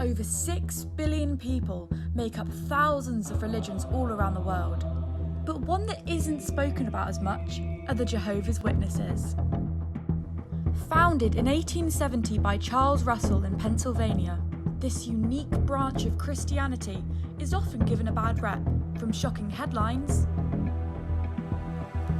Over 6 billion people make up thousands of religions all around the world. But one that isn't spoken about as much are the Jehovah's Witnesses. Founded in 1870 by Charles Russell in Pennsylvania, this unique branch of Christianity is often given a bad rep, from shocking headlines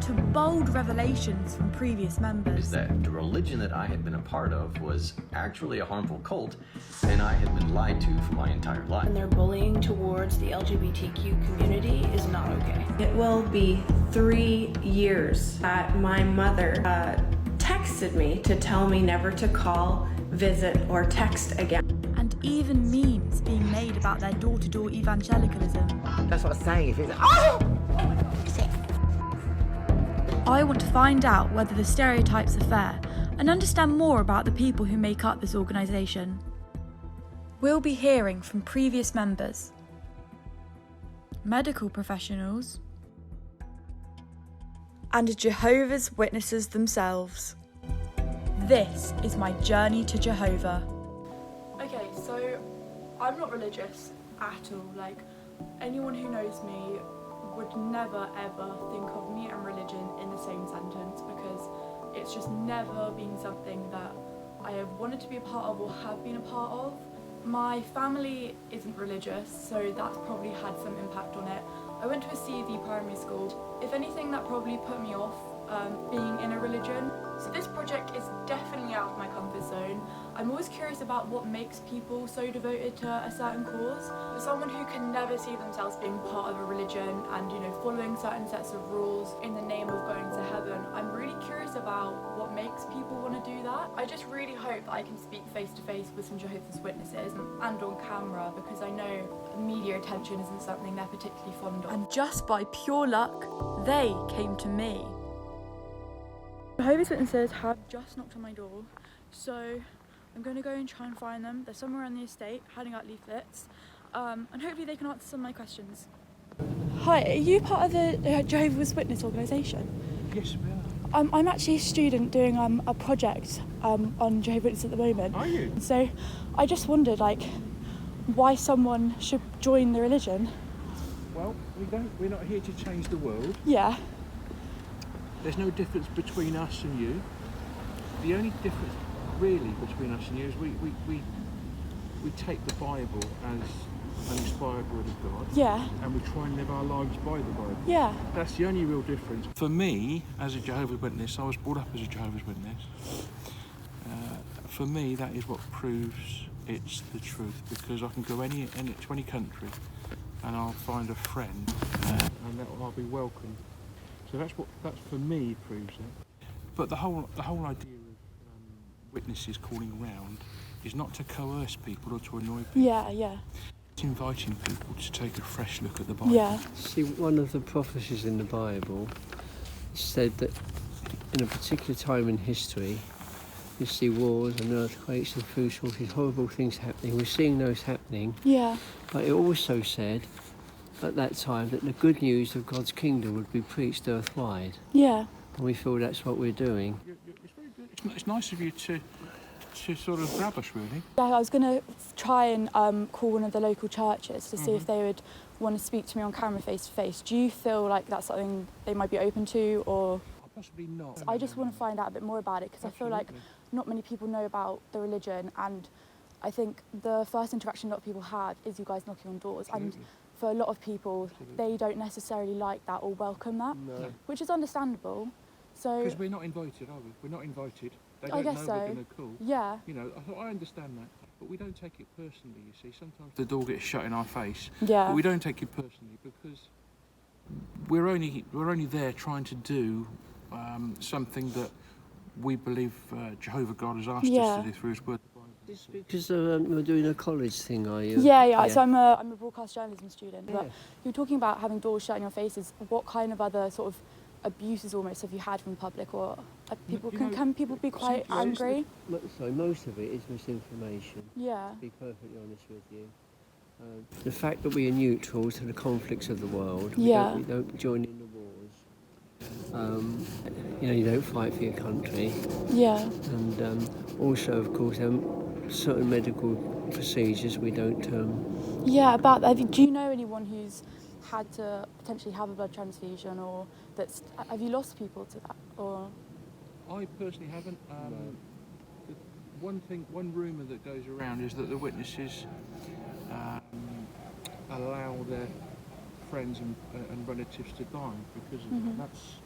to bold revelations from previous members. Is that the religion that I had been a part of was actually a harmful cult, and I had been lied to for my entire life. And their bullying towards the LGBTQ community is not okay. It will be 3 years that my mother texted me to tell me never to call, visit, or text again. And even memes being made about their door-to-door evangelicalism. That's what I'm saying. If it's I want to find out whether the stereotypes are fair and understand more about the people who make up this organisation. We'll be hearing from previous members, medical professionals, and Jehovah's Witnesses themselves. This is my journey to Jehovah. Okay, so I'm not religious at all. Like, anyone who knows me would never ever think of me and religion in the same sentence, because it's just never been something that I have wanted to be a part of or have been a part of. My family isn't religious, so that's probably had some impact on it. I went to a CEV primary school. If anything, that probably put me off being in a religion. So this project is definitely out of my comfort zone. I'm always curious about what makes people so devoted to a certain cause. For someone who can never see themselves being part of a religion and, you know, following certain sets of rules in the name of going to heaven, I'm really curious about what makes people want to do that. I just really hope that I can speak face to face with some Jehovah's Witnesses and on camera, because I know media attention isn't something they're particularly fond of. And just by pure luck, they came to me. Jehovah's Witnesses have just knocked on my door, so I'm going to go and try and find them. They're somewhere on the estate, handing out leaflets, and hopefully they can answer some of my questions. Hi, are you part of the Jehovah's Witness organisation? Yes, we are. I'm actually a student doing a project on Jehovah's Witness at the moment. Are you? So I just wondered, like, why someone should join the religion. Well, we're not here to change the world. Yeah. There's no difference between us and you. The only difference really between us and you is we take the Bible as an inspired word of God. Yeah. And we try and live our lives by the Bible. Yeah. That's the only real difference. For me, as a Jehovah's Witness, I was brought up as a Jehovah's Witness. For me, that is what proves it's the truth, because I can go to any country and I'll find a friend and I'll be welcome. So that for me proves it. But the whole idea of witnesses calling around is not to coerce people or to annoy people. Yeah. It's inviting people to take a fresh look at the Bible. Yeah. See, one of the prophecies in the Bible said that in a particular time in history, you see wars and earthquakes and food shortages, horrible things happening. We're seeing those happening. Yeah. But it also said at that time that the good news of God's kingdom would be preached earthwide. Yeah. And we feel that's what we're doing. It's very good. It's nice of you to sort of grab us, really. Yeah, I was going to try and call one of the local churches to see if they would want to speak to me on camera face to face. Do you feel like that's something they might be open to, or...? Possibly not. I just want to find out a bit more about it, because I feel like not many people know about the religion, and I think the first interaction a lot of people have is you guys knocking on doors. Absolutely. And for a lot of people, they don't necessarily like that or welcome that, which is understandable. So because we're not invited, are we? We're not invited. They I don't guess know so. we're going to call. Yeah. You know, I understand that, but we don't take it personally. You see, sometimes the door gets shut in our face. Yeah. But we don't take it personally, because we're only there trying to do something that we believe Jehovah God has asked us to do through His Word. Because you're doing a college thing, are you? Yeah. So I'm a broadcast journalism student. Yeah. But you're talking about having doors shut in your faces. What kind of other sort of abuses almost have you had from the public, or can people be quite angry? Most of it is misinformation. Yeah. To be perfectly honest with you. The fact that we are neutral to the conflicts of the world. We don't join in the wars. You don't fight for your country. Yeah. And also, of course, certain medical procedures we don't. Yeah, about that. Do you know anyone who's had to potentially have a blood transfusion, or have you lost people to that, or? I personally haven't. One rumour that goes around is that the witnesses allow their friends and relatives to die because of that. That's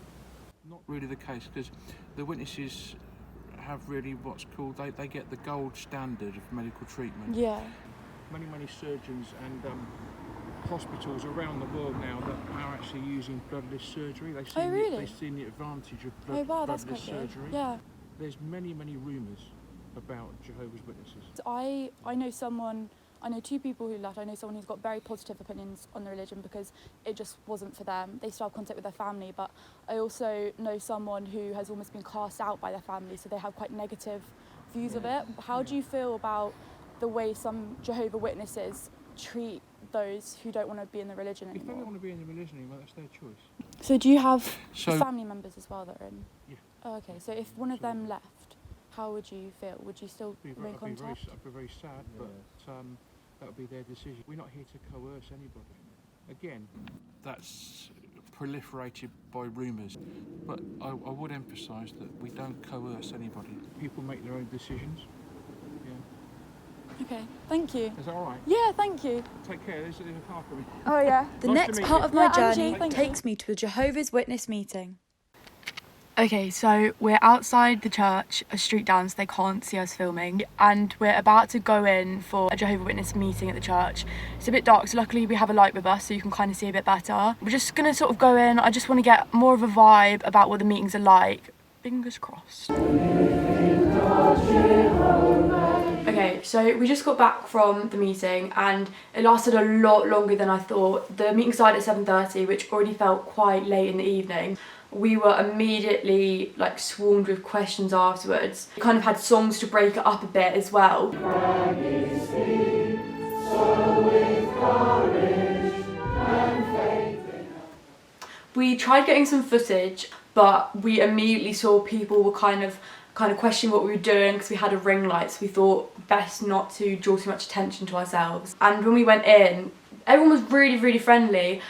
not really the case, because the witnesses have really what's called, they get the gold standard of medical treatment. Yeah. Many surgeons and hospitals around the world now that are actually using bloodless surgery. They've seen the advantage of bloodless quite surgery. good. Yeah. There's many rumours about Jehovah's Witnesses. I know two people who left. I know someone who's got very positive opinions on the religion because it just wasn't for them. They still have contact with their family, but I also know someone who has almost been cast out by their family, so they have quite negative views of it. How do you feel about the way some Jehovah Witnesses treat those who don't want to be in the religion anymore? If they don't want to be in the religion anymore, that's their choice. So do you have family members as well that are in? Yeah. Oh, okay, so if one of them left, how would you feel? Would you still remain in contact? I'd be very sad, but that would be their decision. We're not here to coerce anybody. Again, that's proliferated by rumours, but I would emphasise that we don't coerce anybody. People make their own decisions. Yeah. Okay, thank you. Is that all right? Yeah, thank you. Take care. There's a car coming. Oh yeah. The Nice to next meet part you. of my Yeah, journey Angie, thank takes me to a Jehovah's Witness meeting. Okay, so we're outside the church, a street down, so they can't see us filming, and we're about to go in for a Jehovah's Witness meeting at the church. It's a bit dark, so luckily we have a light with us so you can kind of see a bit better. We're just gonna sort of go in. I just want to get more of a vibe about what the meetings are like. Fingers crossed. Okay, so we just got back from the meeting and it lasted a lot longer than I thought. The meeting started at 7:30, which already felt quite late in the evening. We were immediately like swarmed with questions afterwards. We kind of had songs to break it up a bit as well. We tried getting some footage, but we immediately saw people were kind of questioning what we were doing because we had a ring light, so we thought best not to draw too much attention to ourselves. And when we went in, everyone was really friendly.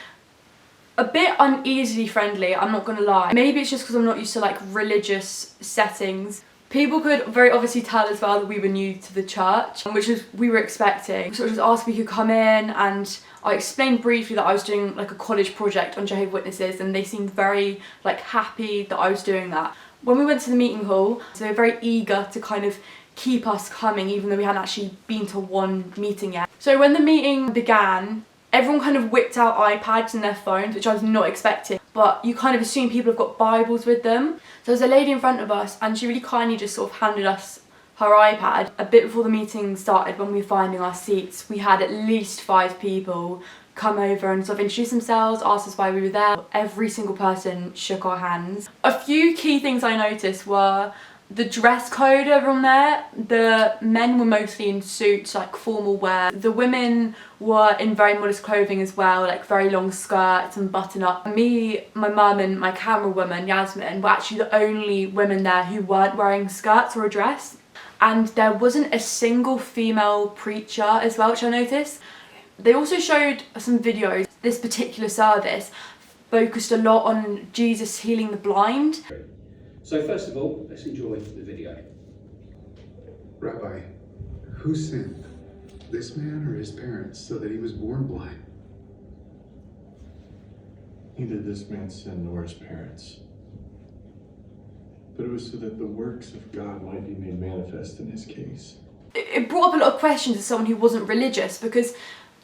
A bit uneasily friendly, I'm not gonna lie. Maybe it's just because I'm not used to like religious settings. People could very obviously tell as well that we were new to the church, which is we were expecting. So it was asked if we could come in, and I explained briefly that I was doing like a college project on Jehovah's Witnesses, and they seemed very like happy that I was doing that. When we went to the meeting hall, so they were very eager to kind of keep us coming even though we hadn't actually been to one meeting yet. So when the meeting began, everyone kind of whipped out iPads and their phones, which I was not expecting, but you kind of assume people have got Bibles with them. So there's a lady in front of us and she really kindly just sort of handed us her iPad. A bit before the meeting started, when we were finding our seats, we had at least 5 people come over and sort of introduce themselves, asked us why we were there. Every single person shook our hands. A few key things I noticed were the dress code over on there. The men were mostly in suits, like formal wear. The women were in very modest clothing as well, like very long skirts and button up. Me, my mum and my camera woman, Yasmin, were actually the only women there who weren't wearing skirts or a dress. And there wasn't a single female preacher as well, which I noticed. They also showed some videos. This particular service focused a lot on Jesus healing the blind. So first of all, let's enjoy the video. Rabbi, who sinned, this man or his parents, so that he was born blind? Neither this man sin nor his parents, but it was so that the works of God might be made manifest in his case. It brought up a lot of questions as someone who wasn't religious, because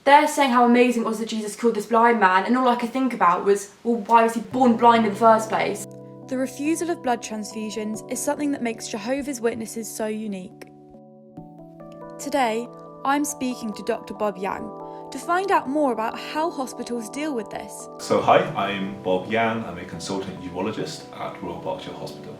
they're saying how amazing it was that Jesus killed this blind man, and all I could think about was, well, why was he born blind in the first place? The refusal of blood transfusions is something that makes Jehovah's Witnesses so unique. Today, I'm speaking to Dr. Bob Yang to find out more about how hospitals deal with this. So hi, I'm Bob Yang. I'm a consultant urologist at Royal Berkshire Hospital.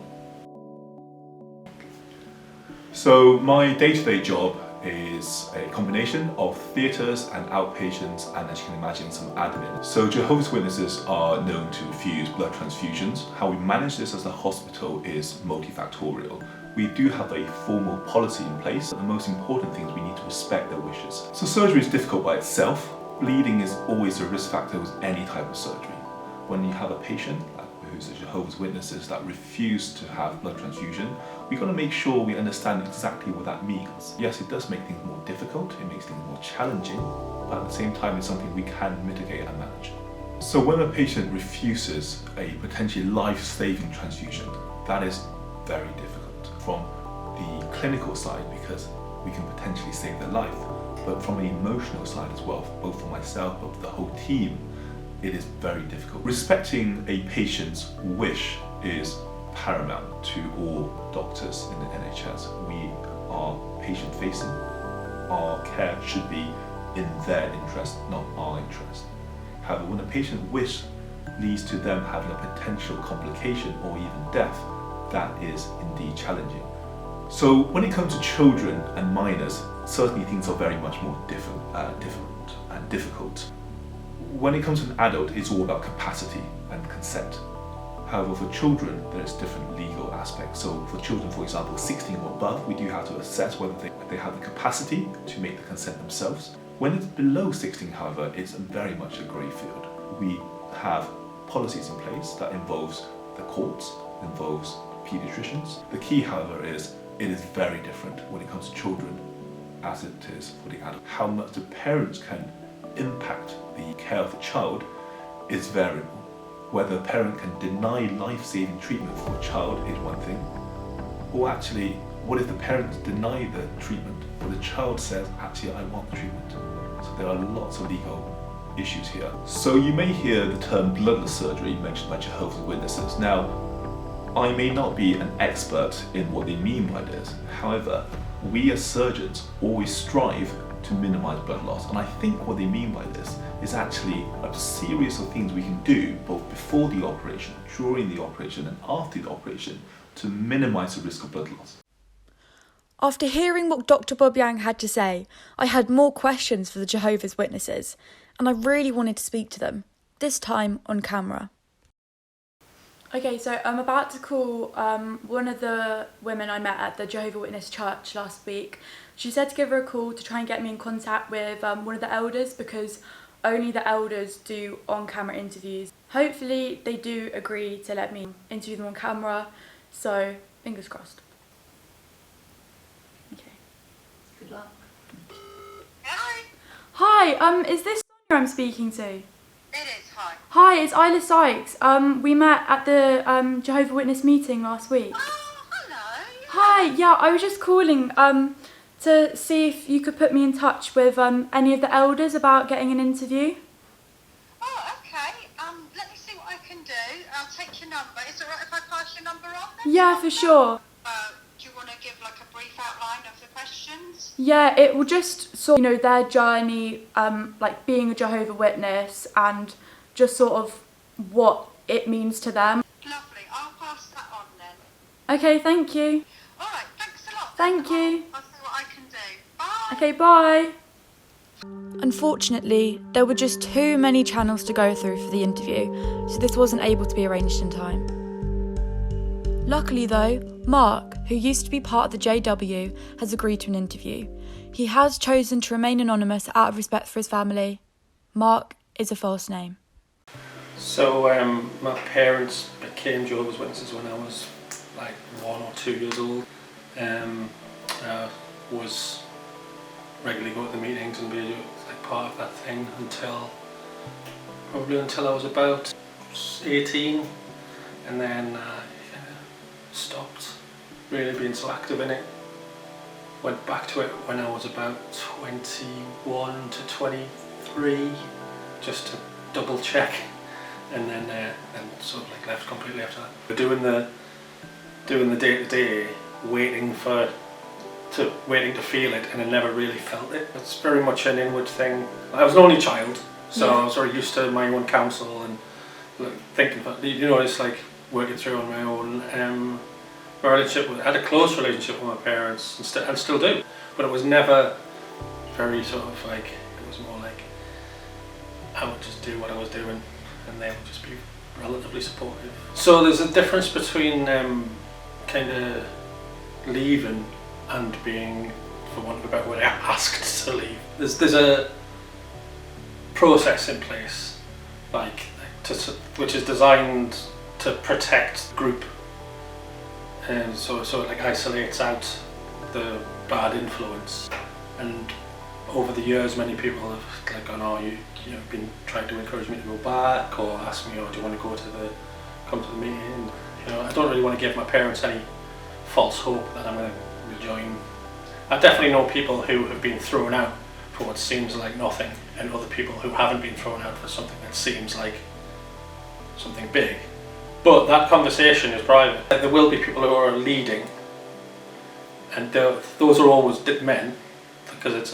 So my day-to-day job is a combination of theatres and outpatients, and as you can imagine, some admin. So Jehovah's Witnesses are known to refuse blood transfusions. How we manage this as a hospital is multifactorial. We do have a formal policy in place, but the most important thing is we need to respect their wishes. So surgery is difficult by itself. Bleeding is always a risk factor with any type of surgery. When you have a patient who's a Jehovah's Witnesses that refuse to have blood transfusion, we've got to make sure we understand exactly what that means. Yes, it does make things more difficult, it makes things more challenging, but at the same time it's something we can mitigate and manage. So when a patient refuses a potentially life-saving transfusion, that is very difficult from the clinical side because we can potentially save their life, but from an emotional side as well, both for myself but for the whole team, it is very difficult. Respecting a patient's wish is paramount to all doctors in the NHS. We are patient-facing. Our care should be in their interest, not our interest. However, when a patient's wish leads to them having a potential complication or even death, that is indeed challenging. So when it comes to children and minors, certainly things are very much more different and difficult. When it comes to an adult, it's all about capacity and consent. However, for children, there's different legal aspects. So for children, for example, 16 or above, we do have to assess whether they have the capacity to make the consent themselves. When it's below 16, however, it's very much a grey field. We have policies in place that involves the courts, involves paediatricians. The key, however, is it is very different when it comes to children as it is for the adult. How much the parents can impact the care of the child is variable. Whether a parent can deny life-saving treatment for a child is one thing, or actually, what if the parents deny the treatment, but the child says, actually, I want the treatment? So there are lots of legal issues here. So you may hear the term bloodless surgery mentioned by Jehovah's Witnesses. Now, I may not be an expert in what they mean by this. However, we as surgeons always strive to minimize blood loss. And I think what they mean by this is actually a series of things we can do both before the operation, during the operation, and after the operation to minimize the risk of blood loss. After hearing what Dr. Bob Yang had to say, I had more questions for the Jehovah's Witnesses, and I really wanted to speak to them, this time on camera. Okay, so I'm about to call one of the women I met at the Jehovah's Witness church last week. She said to give her a call to try and get me in contact with one of the elders because only the elders do on-camera interviews. Hopefully they do agree to let me interview them on camera, so fingers crossed. Okay, good luck. Hi, is this Sonia I'm speaking to? It is, hi. Hi, it's Isla Sykes. We met at the Jehovah's Witness meeting last week. Oh, hello. Yeah. Hi, yeah, I was just calling to see if you could put me in touch with any of the elders about getting an interview. Oh, okay. Let me see what I can do. I'll take your number. Is it right if I pass your number on then? Yeah, for sure. Do you want to give like a brief outline of the questions? Yeah, it will just sort of, their journey, like being a Jehovah's Witness and just sort of what it means to them. Lovely. I'll pass that on then. Okay, thank you. All right. Thanks a lot. Thank you. I'll see what I can do. Bye. Okay, bye. Unfortunately, there were just too many channels to go through for the interview, so this wasn't able to be arranged in time. Luckily though, Mark, who used to be part of the JW, has agreed to an interview. He has chosen to remain anonymous out of respect for his family. Mark is a false name. So my parents became Jehovah's Witnesses when I was like 1 or 2 years old. I was regularly going to the meetings and being like part of that thing until I was about 18, and then stopped really being so active in it. Went back to it when I was about 21 to 23, just to double check, and then sort of like left completely after that. But doing the day-to-day, waiting to feel it, and I never really felt it. It's very much an inward thing. I was an only child, so I was very used to my own counsel and like, thinking about, it's like working through on my own. My relationship I had a close relationship with my parents and still do, but it was never very sort of like, it was more like I would just do what I was doing and they would just be relatively supportive. So there's a difference between kind of leaving and being, for want of a better word, asked to leave. There's a process in place, which is designed to protect the group, and so it like isolates out the bad influence. And over the years, many people have like gone, oh, you've been trying to encourage me to go back, or ask me, oh, do you want to come to the meeting? I don't really want to give my parents any false hope that I'm going to rejoin. I definitely know people who have been thrown out for what seems like nothing, and other people who haven't been thrown out for something that seems like something big. But that conversation is private. There will be people who are leading, and those are always men, because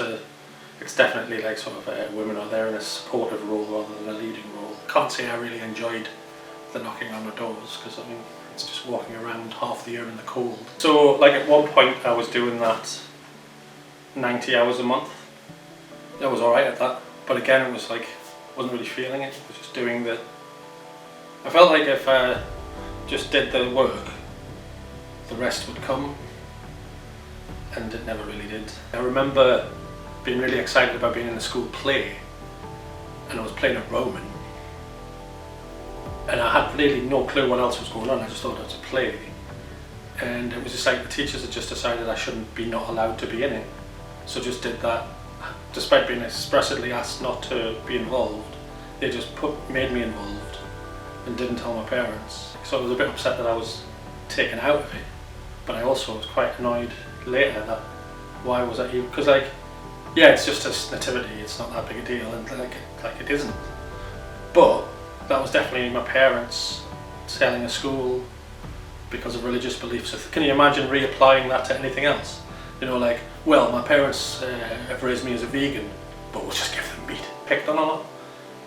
it's definitely like sort of women are there in a supportive role rather than a leading role. Can't say I really enjoyed the knocking on the doors, because I mean it's just walking around half the year in the cold. So like at one point I was doing that 90 hours a month. I was alright at that, but again it was like wasn't really feeling it. I was just doing I felt like if I just did the work, the rest would come, and it never really did. I remember being really excited about being in the school play, and I was playing a Roman, and I had really no clue what else was going on. I just thought it was a play, and it was just like the teachers had just decided I shouldn't be not allowed to be in it, so just did that. Despite being expressly asked not to be involved, they just made me involved and didn't tell my parents. So I was a bit upset that I was taken out of it, but I also was quite annoyed later that why was that even, because like, yeah, it's just a nativity, it's not that big a deal, and like it isn't. But that was definitely my parents telling a school because of religious beliefs. Can you imagine reapplying that to anything else? Like, well, my parents have raised me as a vegan, but we'll just give them meat. Picked on a lot.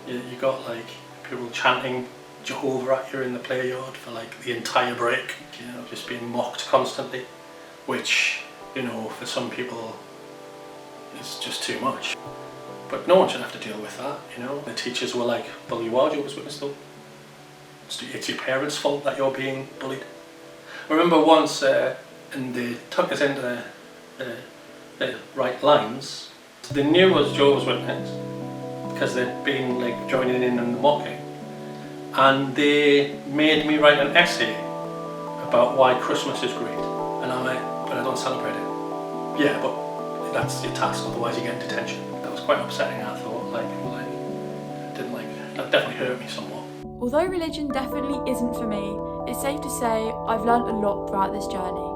You got like people chanting Jehovah at you in the play yard for like the entire break, just being mocked constantly, which, for some people is just too much. But no one should have to deal with that, The teachers were like, well, you are Jehovah's Witness though. It's your parents' fault that you're being bullied. I remember once, and they took us into the right lines. They knew I was Jehovah's Witness because they'd been like joining in the mocking, and they made me write an essay about why Christmas is great, and I'm like, but I don't celebrate it. Yeah, but that's your task, otherwise you get in detention. That was quite upsetting. I thought, that definitely hurt me somewhat. Although religion definitely isn't for me, it's safe to say I've learnt a lot throughout this journey.